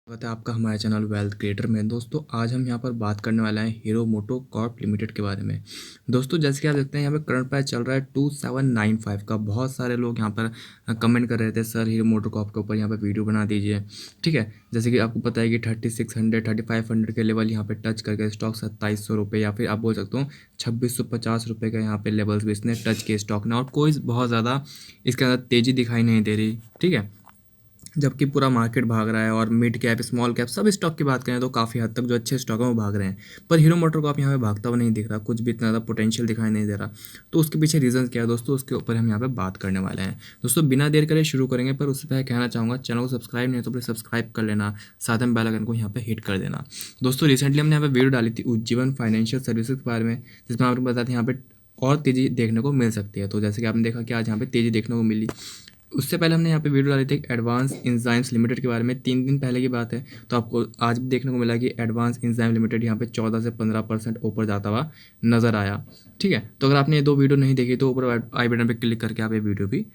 स्वागत है आपका हमारे चैनल वेल्थ क्रिएटर में। दोस्तों आज हम यहाँ पर बात करने वाले हैं हीरो मोटो कॉर्प लिमिटेड के बारे में। दोस्तों जैसे कि आप देखते हैं यहाँ पे करंट प्राइस चल रहा है 2795 का। बहुत सारे लोग यहाँ पर कमेंट कर रहे थे सर हीरो मोटो कॉर्प के ऊपर यहाँ पर वीडियो बना दीजिए। ठीक है, जैसे कि आपको पता है कि 3600 3500 के लेवल यहाँ पर टच करके स्टॉक 2700 रुपये या फिर आप बोल सकते हो 2650 रुपये का यहाँ पे लेवल्स भी इसने टच किए स्टॉक ने, और कोई बहुत ज़्यादा इसके अंदर तेज़ी दिखाई नहीं दे रही। ठीक है, जबकि पूरा मार्केट भाग रहा है और मिड कैप स्मॉल कैप सब स्टॉक की बात करें तो काफ़ी हद तक जो अच्छे स्टॉक हैं वो भाग रहे हैं, पर हीरो मोटर कॉर्प यहाँ पे भागता हुआ नहीं दिख रहा, कुछ भी इतना ज़्यादा पोटेंशियल दिखाई नहीं दे रहा। तो उसके पीछे रीजन क्या है दोस्तों, उसके ऊपर हम यहाँ पे बात करने वाले हैं। दोस्तों बिना देर करे शुरू करेंगे, पर उससे पहले कहना चाहूँगा चैनल को सब्सक्राइब नहीं तो प्लीज़ सब्सक्राइब कर लेना, साथ में बेल आइकन को यहाँ पे हिट कर देना। दोस्तों रिसेंटली हमने यहाँ पे वीडियो डाली थी उज्जीवन फाइनेंशियल सर्विसेज के बारे में, जिसमें आपको बताया था यहाँ पे और तेज़ी देखने को मिल सकती है। तो जैसे कि आपने देखा कि आज यहाँ पे तेज़ी देखने को मिली। उससे पहले हमने यहाँ पे वीडियो डाली थी एडवांस इंजाइम्स लिमिटेड के बारे में, 3 दिन पहले की बात है। तो आपको आज भी देखने को मिला कि एडवांस इंजाइम लिमिटेड यहाँ पे 14 से 15% ऊपर जाता हुआ नज़र आया। ठीक है, तो अगर आपने ये दो वीडियो नहीं देखी तो ऊपर आई बटन पर क्लिक करके आप ये वीडियो भी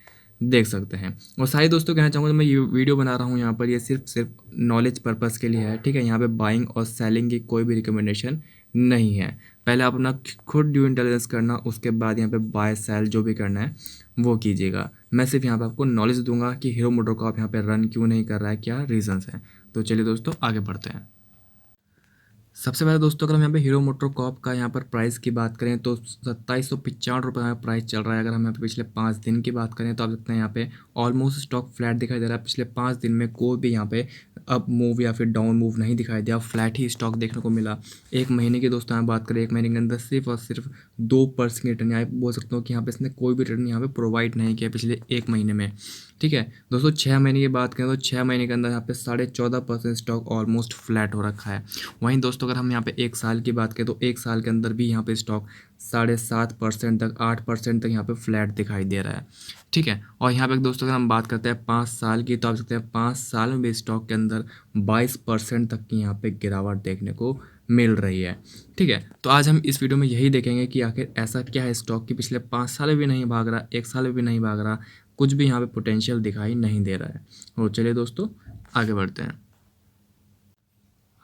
देख सकते हैं। और सारे दोस्तों कहना चाहूँगा मैं ये वीडियो बना रहा हूँ यहाँ पर, ये सिर्फ नॉलेज पर्पज़ के लिए है। ठीक है, यहाँ पे बाइंग और सेलिंग की कोई भी रिकमेंडेशन नहीं है। पहले आप अपना खुद ड्यू इंटेलिजेंस करना, उसके बाद यहाँ पे बाय सेल जो भी करना है वो कीजिएगा। मैं सिर्फ यहाँ पे आपको नॉलेज दूंगा कि हीरो मोटर कॉर्प यहाँ पे रन क्यों नहीं कर रहा है, क्या रीजंस हैं। तो चलिए दोस्तों आगे बढ़ते हैं। सबसे पहले दोस्तों अगर हम यहाँ पे हीरो मोटर कॉर्प का यहाँ पर प्राइस की बात करें तो 2795 रुपये का प्राइस चल रहा है। अगर हम यहाँ पे पिछले 5 दिन की बात करें तो आप देखते हैं यहाँ पे ऑलमोस्ट स्टॉक फ्लैट दिखाई दे रहा है। पिछले 5 दिन में कोई भी यहाँ पे अप मूव या फिर डाउन मूव नहीं दिखाई दिया, फ्लैट ही स्टॉक देखने को मिला। एक महीने की दोस्तों यहाँ बात करें, एक महीने के अंदर सिर्फ और सिर्फ 2% रिटर्न, यहाँ बोल सकते हो कि यहाँ पे इसने कोई भी रिटर्न यहाँ पे प्रोवाइड नहीं किया पिछले एक महीने में। ठीक है दोस्तों, 6 महीने की बात करें तो 6 महीने के अंदर यहाँ पे 14.5% स्टॉक ऑलमोस्ट फ्लैट हो रखा है। वहीं दोस्तों अगर हम यहाँ पे एक साल की बात करें तो एक साल के अंदर भी यहाँ पे स्टॉक 7.5% तक 8% तक यहाँ पे फ्लैट दिखाई दे रहा है। ठीक है, और यहाँ पे दोस्तों अगर हम बात करते हैं 5 साल की तो आप सकते हैं 5 साल में भी स्टॉक के अंदर 22% तक की यहाँ पे गिरावट देखने को मिल रही है। ठीक है, तो आज हम इस वीडियो में यही देखेंगे कि आखिर ऐसा क्या है स्टॉक की पिछले 5 साल में भी नहीं भाग रहा, एक साल में भी नहीं भाग रहा, कुछ भी यहाँ पे पोटेंशियल दिखाई नहीं दे रहा है। और चलिए दोस्तों आगे बढ़ते हैं।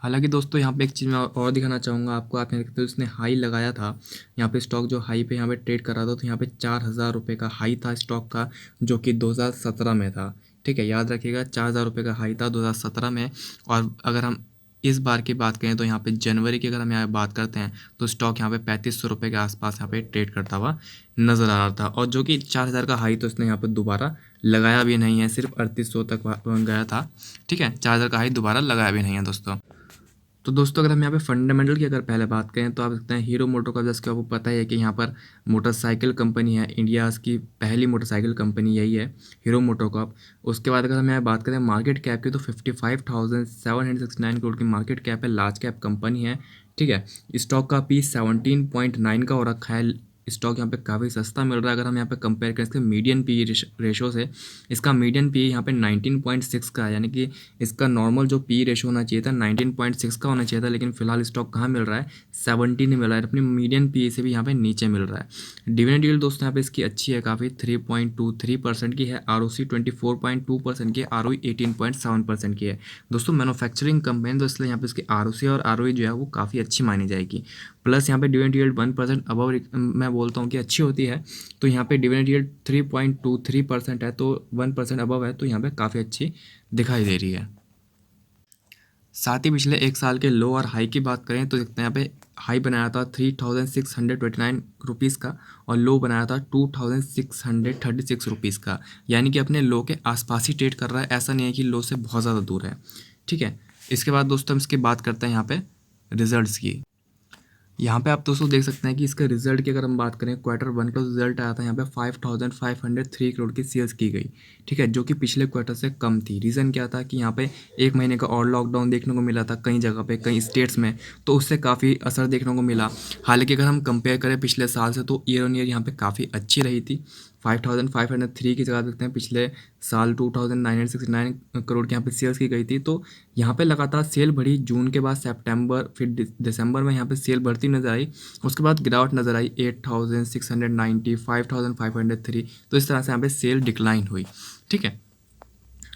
हालांकि दोस्तों यहाँ पे एक चीज़ मैं और दिखाना चाहूँगा आपको। आप यहाँ देखते हो इसने हाई लगाया था, यहाँ पे स्टॉक जो हाई पे यहाँ पे ट्रेड कर रहा था, तो यहाँ पे 4000 रुपये का हाई था स्टॉक का, जो कि 2017 में था। ठीक है, याद रखिएगा 4000 रुपये का हाई था 2017 में। और अगर हम इस बार की बात करें तो यहाँ पे जनवरी की अगर हम यहाँ बात करते हैं तो स्टॉक यहाँ पे 3500 रुपये के आसपास यहाँ पे ट्रेड करता हुआ नज़र आ रहा था, और जो कि 4000 का हाई तो इसने यहाँ पे दोबारा लगाया भी नहीं है, सिर्फ 3800 तक गया था। ठीक है, 4000 का हाई दोबारा लगाया भी नहीं है दोस्तों। तो दोस्तों अगर हम यहाँ पे फंडामेंटल की अगर पहले बात करें तो आप देखते हैं हीरो मोटो का, जैसे कि आपको पता है कि यहाँ पर मोटरसाइकिल कंपनी है, इंडिया की पहली मोटरसाइकिल कंपनी यही है हीरो मोटो कॉर्प। उसके बाद अगर हम यहाँ बात करें मार्केट कैप की तो 55,769 करोड़ की मार्केट कैप है, लार्ज कैप कंपनी है। ठीक है, स्टॉक का पी 17.9 का हो रखा है। स्टॉक यहाँ पे काफ़ी सस्ता मिल रहा है। अगर हम यहाँ पे कंपेयर करें इसके मीडियन पी रेशो से, इसका मीडियन पी यहाँ पे 19.6 का है, यानी कि इसका नॉर्मल जो पी रेशो होना चाहिए था 19.6 का होना चाहिए था, लेकिन फिलहाल स्टॉक कहाँ मिल रहा है 17 मिल रहा है, अपनी मीडियन पी से भी यहाँ पे नीचे मिल रहा है। डिविडेंड यील्ड दोस्तों यहाँ पे इसकी अच्छी है काफ़ी, 3.23% की है, ROC 24.2% की है, ROE 18.7% की है। दोस्तों मैन्युफैक्चरिंग कंपनी तो इसलिए यहाँ पे इसकी ROC और ROE जो है वो काफ़ी अच्छी मानी जाएगी। प्लस यहाँ पे डिविडेंड यील्ड 1% अबव मैं बोलता हूँ कि अच्छी होती है, तो यहाँ पे डिविडेंड यील्ड 3.23% है, तो 1% अबव है, तो यहाँ पे काफ़ी अच्छी दिखाई दे रही है। साथ ही पिछले एक साल के लो और हाई की बात करें तो देखते हैं यहाँ पे हाई बनाया था 3629 रुपीज़ का, और लो बनाया था 2636 रुपीज़ का, यानी कि अपने लो के आसपास ही ट्रेड कर रहा है, ऐसा नहीं है कि लो से बहुत ज़्यादा दूर है। ठीक है, इसके बाद दोस्तों हम इसकी बात करते हैं यहाँ पे रिजल्ट्स की। यहाँ पे आप दोस्तों देख सकते हैं कि इसके रिजल्ट की अगर हम बात करें, Q1 का रिजल्ट आया था यहाँ पे 5503 करोड़ की सेल्स की गई। ठीक है, जो कि पिछले क्वार्टर से कम थी। रीज़न क्या था कि यहाँ पे एक महीने का और लॉकडाउन देखने को मिला था कई जगह पे, कई स्टेट्स में, तो उससे काफ़ी असर देखने को मिला। हालांकि अगर हम कंपेयर करें पिछले साल से तो ईयर ऑन ईयर यहाँ पे काफ़ी अच्छी रही थी। 5503 की जगह देखते हैं पिछले साल 2969 करोड़ की यहाँ पे सेल्स की गई थी। तो यहाँ पे लगातार सेल बढ़ी, जून के बाद सितंबर फिर दिसंबर में यहाँ पे सेल बढ़ती नजर आई, उसके बाद गिरावट नजर आई 8690 5503, तो इस तरह से यहाँ पे सेल डिक्लाइन हुई। ठीक है,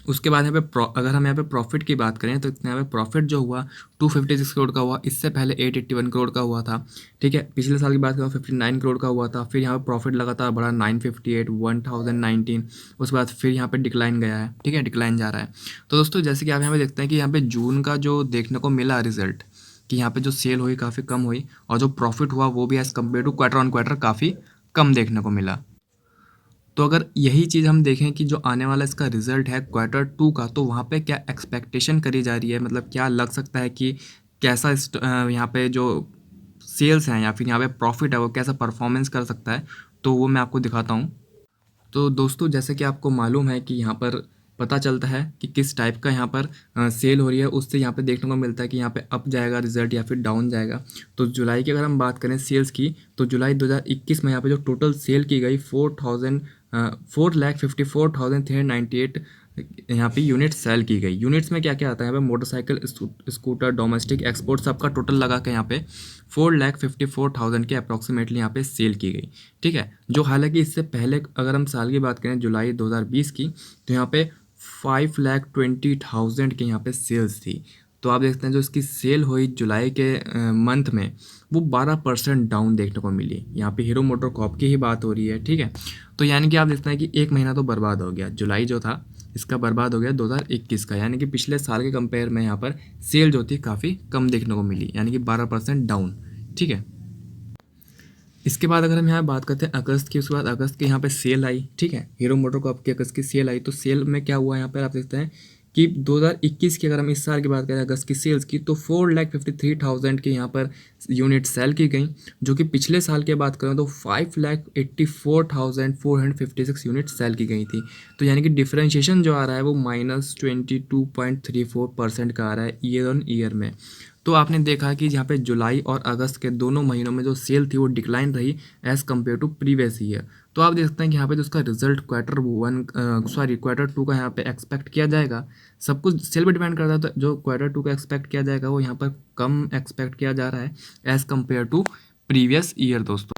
उसके बाद यहाँ पे अगर हम यहाँ पे प्रॉफिट की बात करें तो यहाँ पे प्रॉफिट जो हुआ 256 करोड़ का हुआ, इससे पहले 881 करोड़ का हुआ था। ठीक है, पिछले साल की बात करें 59 करोड़ का हुआ था। फिर यहाँ पे प्रॉफिट लगातार बढ़ा 958, 1019, उसके बाद फिर यहाँ पे डिक्लाइन गया है। ठीक है, डिक्लाइन जा रहा है। तो दोस्तों जैसे कि आप यहाँ पे देखते हैं कि यहाँ पे जून का जो देखने को मिला रिजल्ट, कि यहाँ पे जो सेल हुई काफ़ी कम हुई और जो प्रॉफिट हुआ वो भी as compare to quarter on quarter काफ़ी कम देखने को मिला। तो अगर यही चीज़ हम देखें कि जो आने वाला इसका रिज़ल्ट है क्वार्टर 2 का, तो वहाँ पे क्या एक्सपेक्टेशन करी जा रही है, मतलब क्या लग सकता है कि कैसा यहाँ पे जो सेल्स हैं या फिर यहाँ पे प्रॉफिट है वो कैसा परफॉर्मेंस कर सकता है, तो वो मैं आपको दिखाता हूँ। तो दोस्तों जैसे कि आपको मालूम है कि यहाँ पर पता चलता है कि किस टाइप का यहाँ पर सेल हो रही है, उससे यहाँ पे देखने को मिलता है कि यहाँ पे अप जाएगा रिजल्ट या फिर डाउन जाएगा। तो जुलाई की अगर हम बात करें सेल्स की, तो जुलाई 2021 में यहाँ पे जो टोटल सेल की गई 4,54,398 यहाँ पे यूनिट सेल की गई। यूनिट्स में क्या क्या आता है यहाँ पे, मोटरसाइकिल, स्कूटर, डोमेस्टिक, एक्सपोर्ट, सबका टोटल लगा के यहाँ पे 4,54,000 के अप्रॉक्सीमेटली यहाँ पे सेल की गई। ठीक है, जो हालांकि इससे पहले अगर हम साल की बात करें जुलाई 2020 की, तो यहाँ पे 5,20,000 के यहाँ पे सेल्स थी। तो आप देखते हैं जो इसकी सेल हुई जुलाई के मंथ में वो 12% डाउन देखने को मिली। यहाँ पे हीरो मोटर कॉर्प की ही बात हो रही है। ठीक है, तो यानी कि आप देखते हैं कि एक महीना तो बर्बाद हो गया, जुलाई जो था इसका बर्बाद हो गया 2021 का, यानी कि पिछले साल के कंपेयर में यहाँ पर सेल जो थी काफ़ी कम देखने को मिली, यानी कि 12% डाउन। ठीक है, इसके बाद अगर हम यहाँ बात करते हैं अगस्त की, उसके बाद अगस्त की यहाँ पे सेल आई। ठीक है, हीरो मोटर कॉर्प की अगस्त की सेल आई। तो सेल में क्या हुआ यहाँ पर आप देखते हैं कि 2021 की अगर हम इस साल की बात करें अगस्त की सेल्स की, तो 4,53,000 की यहाँ पर यूनिट सेल की गई, जो कि पिछले साल की बात करें तो 5,84,456 यूनिट सेल की गई थी। तो यानी कि डिफरेंशिएशन जो आ रहा है वो -22.34% का आ रहा है ईयर ऑन ईयर में। तो आपने देखा कि यहाँ पे जुलाई और अगस्त के दोनों महीनों में जो सेल थी वो डिक्लाइन रही as compare to previous year. तो आप देख सकते हैं कि यहाँ पे जो उसका रिजल्ट क्वार्टर 2 का यहाँ पे एक्सपेक्ट किया जाएगा, सब कुछ सेल पे डिपेंड करता है। तो जो क्वार्टर 2 का एक्सपेक्ट किया जाएगा वो यहाँ पर कम एक्सपेक्ट किया जा रहा है as compare to previous year. दोस्तों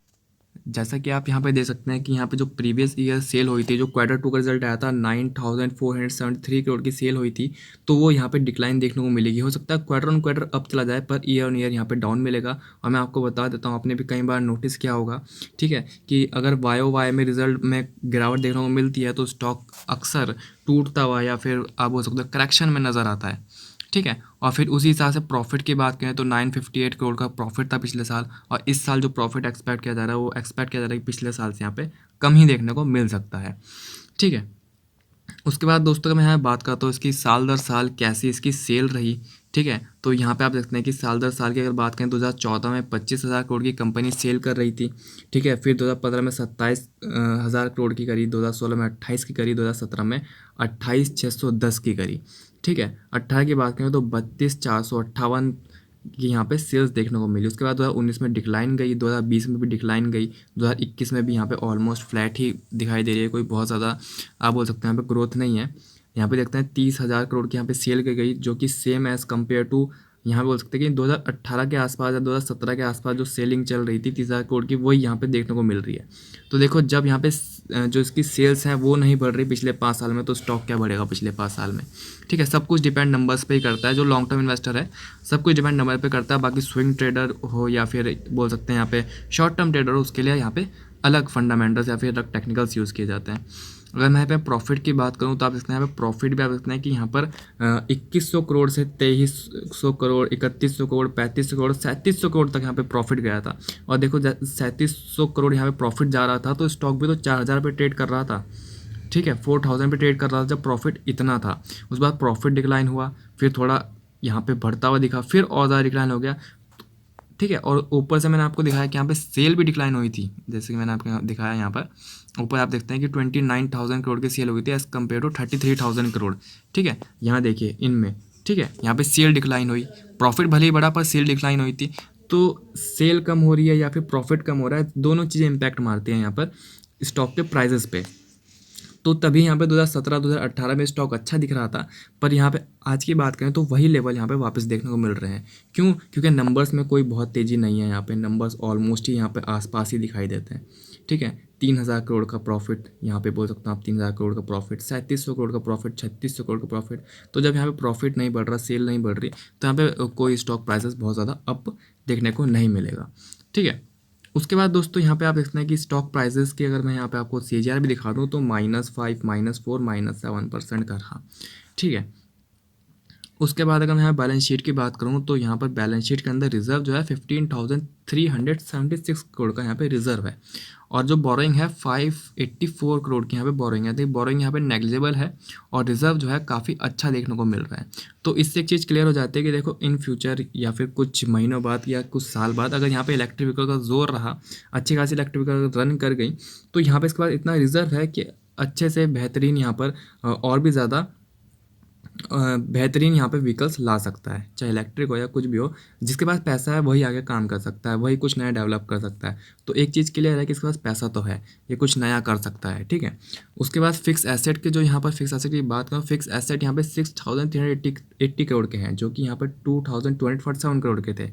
जैसा कि आप यहाँ पे देख सकते हैं कि यहाँ पे जो प्रीवियस ईयर सेल हुई थी, जो क्वार्टर 2 का रिजल्ट आया था 9,473 करोड़ की सेल हुई थी, तो वो यहाँ पे डिक्लाइन देखने को मिलेगी। हो सकता है क्वार्टर ऑन क्वार्टर अप चला जाए, पर ईयर ऑन ईयर यहाँ पे डाउन मिलेगा। और मैं आपको बता देता हूँ, आपने भी कई बार नोटिस किया होगा, ठीक है, कि अगर वाई में रिजल्ट में गिरावट देखने को मिलती है तो स्टॉक अक्सर टूटता हुआ या फिर आप बोल सकते हो करेक्शन में नज़र आता है। ठीक है, और फिर उसी हिसाब से प्रॉफिट की बात करें तो 958 करोड़ का प्रॉफिट था पिछले साल, और इस साल जो प्रॉफिट एक्सपेक्ट किया जा रहा है वो एक्सपेक्ट किया जा रहा है कि पिछले साल से यहाँ पे कम ही देखने को मिल सकता है। ठीक है, उसके बाद दोस्तों मैं यहाँ बात करता हूँ इसकी साल दर साल कैसी इसकी सेल रही। ठीक है, तो यहाँ पे आप देखते हैं कि साल दर साल की अगर बात करें 2014 में 25,000 करोड़ की कंपनी सेल कर रही थी। ठीक है, फिर 2015 में 27,000 करोड़ की करी, 2016 में 28 की करी, 2017 में 28,610 की करी। ठीक है, 18 की बात करें तो 32,458 की यहाँ पे सेल्स देखने को मिली। उसके बाद 2019 में डिक्लाइन गई, 2020 में भी डिक्लाइन गई, 2021 में भी यहाँ पे ऑलमोस्ट फ्लैट ही दिखाई दे रही है, कोई बहुत ज़्यादा आप बोल सकते हैं यहाँ पे ग्रोथ नहीं है। यहाँ पे देखते हैं 30,000 करोड़ की यहाँ पे सेल की गई, जो कि सेम एज़ कम्पेयर टू यहाँ पे बोल सकते हैं कि 2018 के आसपास या 2017 के आसपास जो सेलिंग चल रही थी 30,000 करोड़ की, वही यहाँ पे देखने को मिल रही है। तो देखो जब यहाँ पे जो इसकी सेल्स हैं वो नहीं बढ़ रही पिछले 5 साल में, तो स्टॉक क्या बढ़ेगा पिछले 5 साल में। ठीक है, सब कुछ डिपेंड नंबर्स पे ही करता है। जो लॉन्ग टर्म इन्वेस्टर है सब कुछ डिपेंड नंबर पे करता है। बाकी स्विंग ट्रेडर हो या फिर बोल सकते हैं यहाँ पे शॉर्ट टर्म ट्रेडर हो, उसके लिए यहाँ पे अलग फंडामेंटल्स या फिर अलग टेक्निकल्स यूज़ किए जाते हैं। अगर मैं यहाँ पे प्रॉफिट की बात करूँ तो आप देखते हैं यहाँ पे प्रॉफिट भी आप देखते हैं कि यहाँ पर 2100 करोड़ से 2300 करोड़, 3100 करोड़, 3500 करोड़, 3700 करोड़ तक यहाँ पे प्रॉफिट गया था। और देखो 3700 करोड़ यहाँ पे प्रॉफिट जा रहा था तो स्टॉक भी तो 4,000 पे ट्रेड कर रहा था। ठीक है, 4,000 पे ट्रेड कर रहा था जब प्रॉफिट इतना था। उसके बाद प्रॉफिट डिक्लाइन हुआ, फिर थोड़ा यहाँ पे बढ़ता हुआ दिखा, फिर और ज़्यादा डिक्लाइन हो गया। ठीक है, और ऊपर से मैंने आपको दिखाया कि यहाँ पे सेल भी डिक्लाइन हुई थी, जैसे कि मैंने आपको दिखाया यहाँ पर ऊपर आप देखते हैं कि 29,000 करोड़ की सेल हुई थी एज़ कम्पेयर टू 33,000 करोड़। ठीक है, यहाँ देखिए इनमें, ठीक है, यहाँ पे सेल डिक्लाइन हुई, प्रॉफिट भले ही बढ़ा पर सेल डिक्लाइन हुई थी। तो सेल कम हो रही है या फिर प्रॉफिट कम हो रहा है, दोनों चीज़ें इंपैक्ट मारती हैं यहाँ पर स्टॉक के प्राइजेस पे। तो तभी यहाँ पे 2017-2018 में स्टॉक अच्छा दिख रहा था, पर यहाँ पे आज की बात करें तो वही लेवल यहाँ पे वापस देखने को मिल रहे हैं। क्यों? क्योंकि नंबर्स में कोई बहुत तेज़ी नहीं है, यहाँ पे नंबर्स ऑलमोस्ट ही यहाँ पे आसपास ही दिखाई देते हैं। ठीक है, 3,000 करोड़ का प्रॉफिट, यहाँ पे बोल सकते हो आप 3,000 करोड़ का प्रॉफिट, 3700 करोड़ का प्रॉफिट, 3600 करोड़ का प्रॉफिट। तो जब यहाँ पे प्रॉफिट नहीं बढ़ रहा, सेल नहीं बढ़ रही, तो यहाँ पे कोई स्टॉक प्राइसेस बहुत ज़्यादा अप देखने को नहीं मिलेगा। ठीक है, उसके बाद दोस्तों यहाँ पे आप देखते हैं कि स्टॉक प्राइसेस की अगर मैं यहाँ पे आपको CAGR भी दिखा दूँ तो -5, -4, -7% का रहा। ठीक है, उसके बाद अगर मैं यहाँ बैलेंस शीट की बात करूँ तो यहाँ पर बैलेंस शीट के अंदर रिजर्व जो है 15,376 करोड़ का यहाँ पे रिजर्व है, और जो बोरोइंग है 584 करोड़ की यहाँ पे बोरोइंग है। तो बोरोइंग यहाँ पे नेग्लिजिबल है और रिजर्व जो है काफ़ी अच्छा देखने को मिल रहा है। तो इससे एक चीज़ क्लियर हो जाती है कि देखो इन फ्यूचर या फिर कुछ महीनों बाद या कुछ साल बाद अगर यहाँ पे इलेक्ट्रिक व्हीकल का जोर रहा, अच्छी खासी इलेक्ट्रिक व्हीकल रन कर गई, तो यहाँ पे इसके बाद इतना रिजर्व है कि अच्छे से बेहतरीन यहाँ पर और भी ज़्यादा बेहतरीन यहाँ पे व्हीकल्स ला सकता है, चाहे इलेक्ट्रिक हो या कुछ भी हो। जिसके पास पैसा है वही आगे काम कर सकता है, वही कुछ नया डेवलप कर सकता है। तो एक चीज़ क्लियर है कि इसके पास पैसा तो है, ये कुछ नया कर सकता है। ठीक है, उसके बाद फिक्स एसेट के जो यहाँ पर फिक्स एसेट की बात करूँ, फिक्स एसेट यहाँ पे 6,380 करोड़ के हैं, जो कि यहाँ पर 2,247 करोड़ के थे।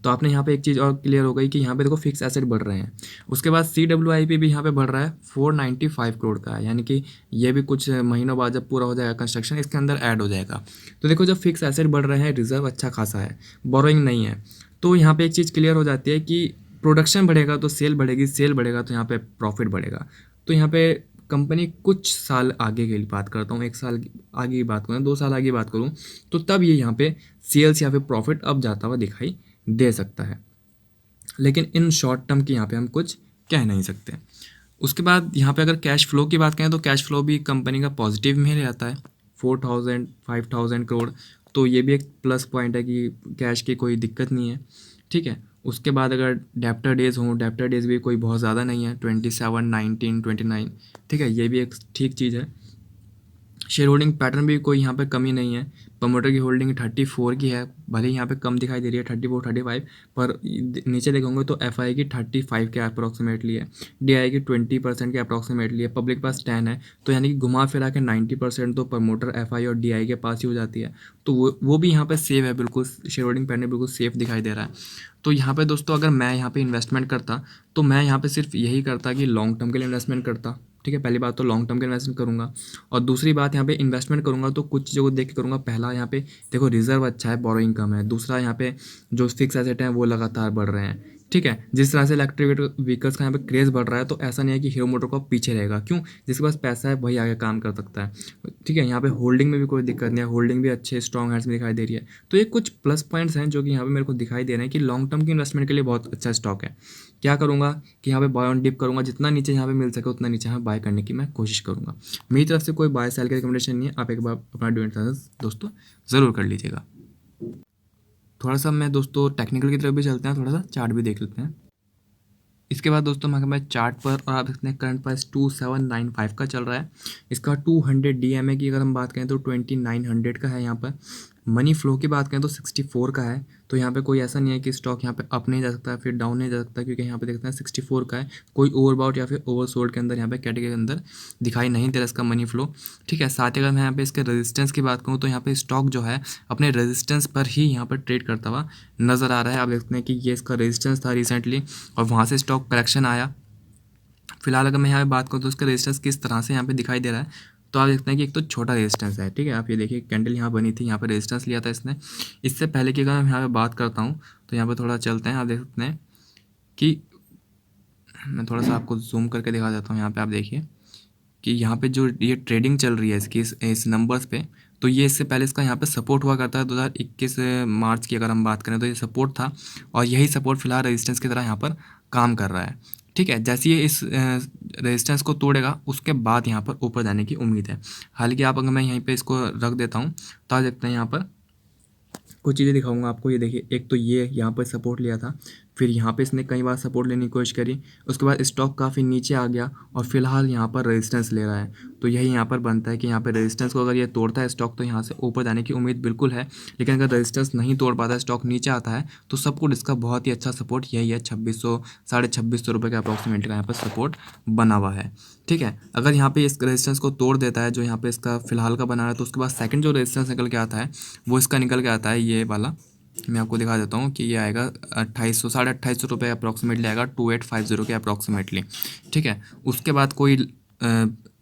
तो आपने यहाँ पे एक चीज़ और क्लियर हो गई कि यहाँ पे देखो फिक्स एसेट बढ़ रहे हैं। उसके बाद CWIP भी यहाँ पे बढ़ रहा है, 495 करोड़ का है, यानी कि ये भी कुछ महीनों बाद जब पूरा हो जाएगा कंस्ट्रक्शन इसके अंदर ऐड हो जाएगा। तो देखो जब फिक्स एसेट बढ़ रहे हैं, रिजर्व अच्छा खासा है, बोरोइंग नहीं है, तो यहाँ पे एक चीज़ क्लियर हो जाती है कि प्रोडक्शन बढ़ेगा तो सेल बढ़ेगी, सेल बढ़ेगा तो यहाँ पे प्रॉफिट बढ़ेगा। तो यहाँ पे कंपनी कुछ साल आगे की बात करता हूँ, 1 साल आगे की बात करूँ, 2 साल आगे की बात करूँ, तो तब ये यहाँ पे सेल्स या फिर प्रॉफिट अब जाता हुआ दिखाई दे सकता है। लेकिन इन शॉर्ट टर्म की यहाँ पे हम कुछ कह नहीं सकते। उसके बाद यहाँ पे अगर कैश फ्लो की बात करें तो कैश फ्लो भी कंपनी का पॉजिटिव में रहता है, 4,000 5,000 करोड़। तो ये भी एक प्लस पॉइंट है कि कैश की कोई दिक्कत नहीं है। ठीक है, उसके बाद अगर डेप्टर डेज हों, डेप्टर डेज भी कोई बहुत ज़्यादा नहीं है, 27, 19, 29। ठीक है, ये भी एक ठीक चीज़ है। शेयर होल्डिंग पैटर्न भी कोई यहाँ पे कमी नहीं है। प्रमोटर की होल्डिंग 34 की है, भले ही यहाँ पे कम दिखाई दे रही है 34 35, पर नीचे देखोगे तो FI की 35 के अप्रॉक्सीमेटली है, DI की 20% के अप्रॉक्सीमेटली है, पब्लिक पास 10 है। तो यानी कि घुमा फिरा के 90% तो प्रमोटर FI और DI के पास ही हो जाती है। तो वो भी यहाँ पे सेफ है, बिल्कुल शेयर होल्डिंग पैटर्न बिल्कुल सेफ दिखाई दे रहा है। तो यहाँ पे दोस्तों अगर मैं यहाँ पे इन्वेस्टमेंट करता तो मैं यहाँ पे सिर्फ यही करता कि लॉन्ग टर्म के लिए इन्वेस्टमेंट करता। ठीक है, पहली बात तो लॉन्ग टर्म के इन्वेस्टमेंट करूँगा, और दूसरी बात यहाँ पे इन्वेस्टमेंट करूँगा तो कुछ चीज़ों को देख के करूँगा। पहला यहाँ पे देखो रिजर्व अच्छा है, बोरोइंग कम है। दूसरा यहाँ पे जो फिक्स एसेट हैं वो लगातार बढ़ रहे हैं। ठीक है, जिस तरह से इलेक्ट्रिक व्हीकल्स का यहाँ पे क्रेज़ बढ़ रहा है, तो ऐसा नहीं है कि हीरो मोटोकॉर्प पीछे रहेगा। क्यों? जिसके पास पैसा है वही आगे काम कर सकता है। ठीक है, यहाँ पे होल्डिंग में भी कोई दिक्कत नहीं है, होल्डिंग भी अच्छे स्ट्रॉन्ग हैंड्स में दिखाई दे रही है। तो ये कुछ प्लस पॉइंट्स हैं जो कि यहाँ पे मेरे को दिखाई दे रहे हैं कि लॉन्ग टर्म की इन्वेस्टमेंट के लिए बहुत अच्छा स्टॉक है। क्या करूँगा कि यहाँ पे बाय ऑन डिप करूँगा, जितना नीचे यहाँ पे मिल सके उतना नीचे यहाँ बाय करने की मैं कोशिश करूँगा। मेरी तरफ से कोई बाय सेल की रिकमेंडेशन नहीं है, आप एक बार अपना ड्यू डिलिजेंस दोस्तों ज़रूर कर लीजिएगा। थोड़ा सा मैं दोस्तों टेक्निकल की तरफ भी चलते हैं, थोड़ा सा चार्ट भी देख लेते हैं। इसके बाद दोस्तों मैं चार्ट पर, और आप देखते हैं करंट प्राइस 2795 का चल रहा है। इसका 200 DMA की अगर हम बात करें तो 2900 का है। यहाँ पर मनी फ्लो की बात करें तो 64 का है। तो यहाँ पे कोई ऐसा नहीं है कि स्टॉक यहाँ पे अप नहीं जा सकता फिर डाउन नहीं जा सकता, क्योंकि यहाँ पे देखते हैं 64 का है। कोई ओवरबाउट या फिर ओवरसोल्ड के अंदर यहाँ पे कैटेगरी के अंदर दिखाई नहीं दे रहा इसका मनी फ्लो। ठीक है, साथ ही अगर मैं यहाँ पे इसके रेजिस्टेंस की बात करूँ तो यहाँ पे स्टॉक जो है अपने रेजिस्टेंस पर ही यहाँ पर ट्रेड करता हुआ नज़र आ रहा है। आप देखते हैं कि ये इसका रेजिस्टेंस था रिसेंटली, और वहाँ से स्टॉक करेक्शन आया। फिलहाल अगर मैं यहाँ पे बात करूँ तो इसका रेजिस्टेंस किस तरह से यहाँ पे दिखाई दे रहा है, तो आप देखते हैं कि एक तो छोटा रेजिस्टेंस है। ठीक है, आप ये देखिए कैंडल यहाँ बनी थी, यहाँ पे रेजिस्टेंस लिया था इसने। इससे पहले की अगर मैं यहाँ पे बात करता हूँ तो यहाँ पे थोड़ा चलते हैं, आप देख सकते हैं कि मैं थोड़ा सा आपको जूम करके दिखा देता हूँ। यहाँ पे आप देखिए कि यहाँ पे जो ये ट्रेडिंग चल रही है इसकी इस नंबर्स पे, तो ये इससे पहले इसका यहाँ पे सपोर्ट हुआ करता है। 2021 मार्च की अगर हम बात करें तो ये सपोर्ट था, और यही सपोर्ट फिलहाल रेजिस्टेंस की तरह यहाँ पर काम कर रहा है। ठीक है, जैसे ये इस रेजिस्टेंस को तोड़ेगा उसके बाद यहाँ पर ऊपर जाने की उम्मीद है। हालांकि आप अगर मैं यहीं पे इसको रख देता हूँ तो आप देखते हैं यहाँ पर कुछ चीज़ें दिखाऊंगा आपको। ये देखिए, एक तो ये यहाँ पर सपोर्ट लिया था, फिर यहाँ पे इसने कई बार सपोर्ट लेने की कोशिश करी, उसके बाद स्टॉक काफ़ी नीचे आ गया और फिलहाल यहाँ पर रेजिस्टेंस ले रहा है। तो यही यहाँ पर बनता है कि यहाँ पर रेजिस्टेंस को अगर ये तोड़ता है स्टॉक तो यहाँ से ऊपर जाने की उम्मीद बिल्कुल है। लेकिन अगर रेजिस्टेंस नहीं तोड़ पाता है, स्टॉक नीचे आता है, तो सब कुछ इसका बहुत ही अच्छा सपोर्ट यही है, 2600 2650 रुपये का अप्रॉक्सीमेट का यहाँ पर सपोर्ट बना हुआ है। ठीक है, अगर यहाँ पे इस रेजिस्टेंस को तोड़ देता है जो यहाँ पे इसका फिलहाल का बना है, तो उसके बाद सेकंड जो रेजिस्टेंस निकल के आता है वो इसका निकल के आता है ये वाला। मैं आपको दिखा देता हूँ कि ये आएगा 2800 ₹2850 अप्रॉक्सीमेटली आएगा 2850 के अप्रॉक्सीमेटली। ठीक है, उसके बाद कोई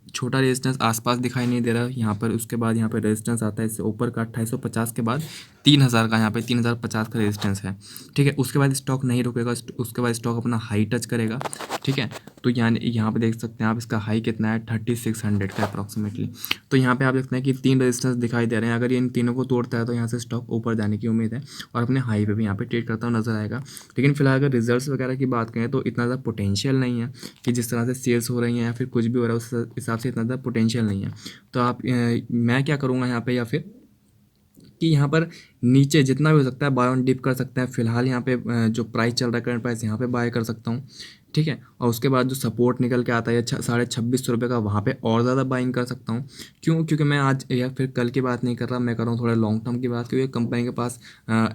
छोटा रेजिस्टेंस आसपास दिखाई नहीं दे रहा यहाँ पर। उसके बाद यहाँ पे रेजिस्टेंस आता है इससे ऊपर का 2850 के बाद 3000 का, यहाँ पे 3050 का रेजिस्टेंस है। ठीक है, उसके बाद स्टॉक नहीं रुकेगा, उसके बाद स्टॉक अपना हाई टच करेगा। ठीक है, तो यहाँ पे देख सकते हैं आप इसका हाई कितना है 3600 का अप्रॉक्सीमेटली। तो यहाँ पे आप देखते हैं कि 3 रेजिस्टेंस दिखाई दे रहे हैं। अगर ये इन तीनों को तोड़ता है तो यहाँ से स्टॉक ऊपर जाने की उम्मीद है और अपने हाई पे भी यहाँ पे ट्रेड करता हुआ नजर आएगा। लेकिन फिलहाल अगर रिजल्ट्स वगैरह की बात करें तो इतना ज़्यादा पोटेंशियल नहीं है कि जिस तरह से सेल्स हो रही हैं या फिर कुछ भी हो रहा है उस हिसाब से इतना ज़्यादा पोटेंशियल नहीं है। तो मैं क्या करूँगा यहाँ पे, या फिर कि यहाँ पर नीचे जितना भी हो सकता है बाय ऑन डिप कर सकते हैं। फिलहाल यहाँ पे जो प्राइस चल रहा है करंट प्राइस, यहाँ पे बाय कर सकता हूँ। ठीक है, और उसके बाद जो सपोर्ट निकल के आता है 2650 का, वहाँ पे और ज़्यादा बाइंग कर सकता हूँ। क्यों? क्योंकि मैं आज या फिर कल की बात नहीं कर रहा, मैं कर रहा हूँ थोड़ा लॉन्ग टर्म की बात, क्योंकि कंपनी के पास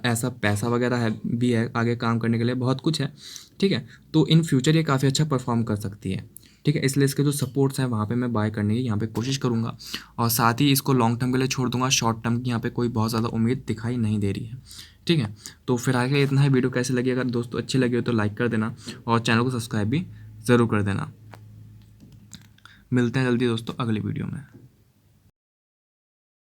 ऐसा पैसा वगैरह है भी है आगे काम करने के लिए, बहुत कुछ है। ठीक है, तो इन फ्यूचर ये काफ़ी अच्छा परफॉर्म कर सकती है। ठीक है, इसलिए इसके जो सपोर्ट्स हैं वहाँ पे मैं बाय करने की यहाँ पे कोशिश करूँगा और साथ ही इसको लॉन्ग टर्म के लिए छोड़ दूंगा। शॉर्ट टर्म की यहाँ पे कोई बहुत ज़्यादा उम्मीद दिखाई नहीं दे रही है। ठीक है, तो फिर आगे इतना ही। वीडियो कैसे लगी? अगर दोस्तों अच्छी लगी हो तो लाइक कर देना और चैनल को सब्सक्राइब भी ज़रूर कर देना। मिलते हैं जल्दी दोस्तों अगली वीडियो में।